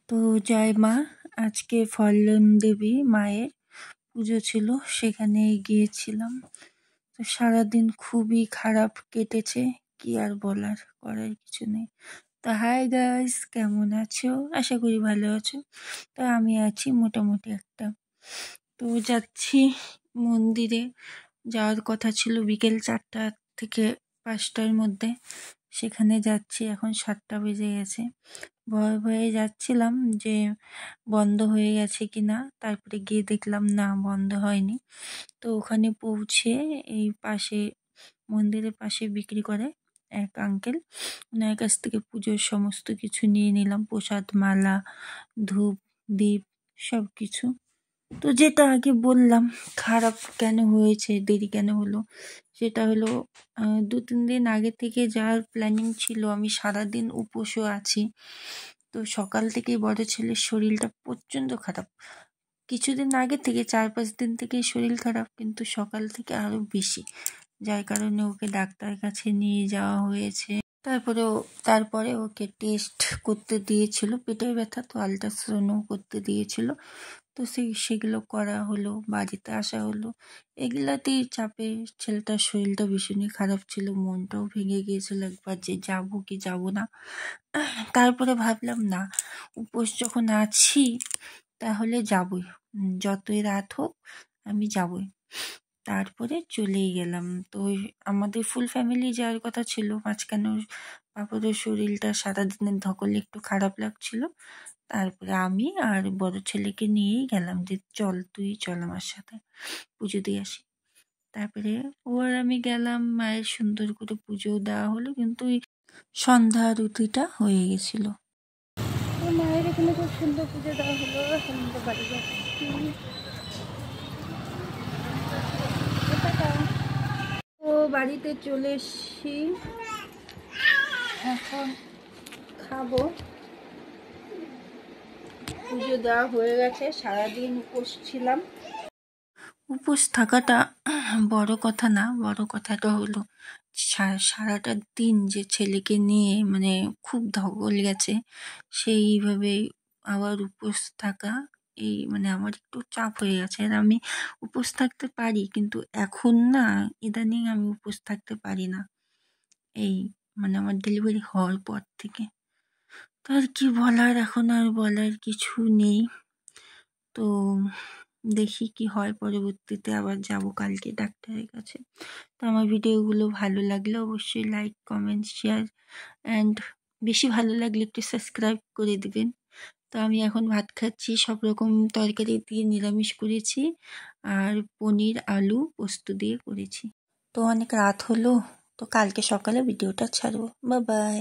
তো জয় মা, আজকে ফলন দেবী মায়ের পুজো ছিল, সেখানে গিয়েছিলাম। তো সারাদিন খুবই খারাপ কেটেছে, কি আর বলার, করার কিছু নেই। তো হাই গাইস, কেমন আছো? আশা করি ভালো আছো। তো আমি আছি মোটামুটি একটা। তো যাচ্ছি মন্দিরে, যাওয়ার কথা ছিল বিকেল 4টা থেকে 5টার মধ্যে। সেখানে যাচ্ছি, এখন 7টা বেজে গেছে। ভয়ে ভয়ে যাচ্ছিলাম যে বন্ধ হয়ে গেছে কিনা, তারপরে গিয়ে দেখলাম না, বন্ধ হয়নি। তো ওখানে পৌঁছে এই পাশে, মন্দিরের পাশে বিক্রি করে এক আঙ্কেল, ওনার কাছ থেকে পুজোর সমস্ত কিছু নিয়ে নিলাম, প্রসাদ, মালা, ধূপ, দীপ, সব কিছু। তো যেটা আগে বললাম খারাপ কেন হয়েছে, দেরি কেন হলো, সেটা হলো 2-3 দিন আগে থেকে যার প্ল্যানিং ছিল, আমি সারাদিন উপোসও আছি। তো সকাল থেকেই বড় ছেলের শরীরটা প্রচণ্ড খারাপ, কিছুদিন আগে থেকে 4-5 দিন থেকেই শরীর খারাপ, কিন্তু সকাল থেকে আরো বেশি, যার কারণে ওকে ডাক্তারের কাছে নিয়ে যাওয়া হয়েছে। তারপরে ওকে টেস্ট করতে দিয়েছিল, পেটের ব্যথা, তো আলট্রাসাউন্ডও করতে দিয়েছিল। তো সেগুলো করা হলো, বাড়িতে আসা হলো। এগুলাতেই চাপে ছেলেটার শরীরটা ভীষণই খারাপ ছিল, মনটাও ভেঙে গিয়েছিল একবার যে যাবো কি যাবো না। তারপরে ভাবলাম না, উপোস যখন আছি তাহলে যাবই, যতই রাত হোক আমি যাবই। তারপরে চলেই গেলাম। তো আমাদের ফুল ফ্যামিলি যাওয়ার কথা ছিল, মাঝখানে বাবারও শরীরটা সারাদিনের ধকলে একটু খারাপ লাগছিল। তারপরে আমি আর বড় ছেলেকে নিয়েই গেলাম যে চল, তুই চল আমার সাথে, পুজো দিয়ে আসি। তারপরে ও আর আমি গেলাম, মায়ের সুন্দর করে পুজো দেওয়া হলো, কিন্তু ওই সন্ধ্যা আরতিটা হয়ে গেছিল। মায়ের এখানে খুব সুন্দর পুজো দেওয়া হলো, এখন বাড়ি যাচ্ছি। তো বাড়িতে চলে এসছি, এখন খাবো। পুজো দেওয়া হয়ে গেছে, সারাদিন উপোস ছিলাম। উপোস থাকাটা বড় কথা না, বড় কথাটা হলো সারাটা দিন যে ছেলেকে নিয়ে মানে খুব ধকল গেছে, সেইভাবে আবার উপোস থাকা, এই মানে আমার একটু চাপ হয়ে গেছে। আর আমি উপোস থাকতে পারি, কিন্তু এখন না, ইদানিং আমি উপোস থাকতে পারি না, এই মানে আমার ডেলিভারি হওয়ার পর থেকে। তো আর কি বলার, এখন আর বলার কিছু নেই। তো দেখি কি হয়, পরবর্তীতে আবার যাব কালকে ডাক্তারের কাছে। তো আমার ভিডিওগুলো ভালো লাগলে অবশ্যই লাইক, কমেন্ট, শেয়ার অ্যান্ড বেশি ভালো লাগলে একটু সাবস্ক্রাইব করে দিবেন। তো আমি এখন ভাত খাচ্ছি, সব রকম তরকারি দিয়ে নিরামিষ করেছি, আর পনির, আলু, পোস্ত দিয়ে করেছি। তো অনেক রাত হলো, তো কালকে সকালে ভিডিওটা ছাড়বো। Bye bye.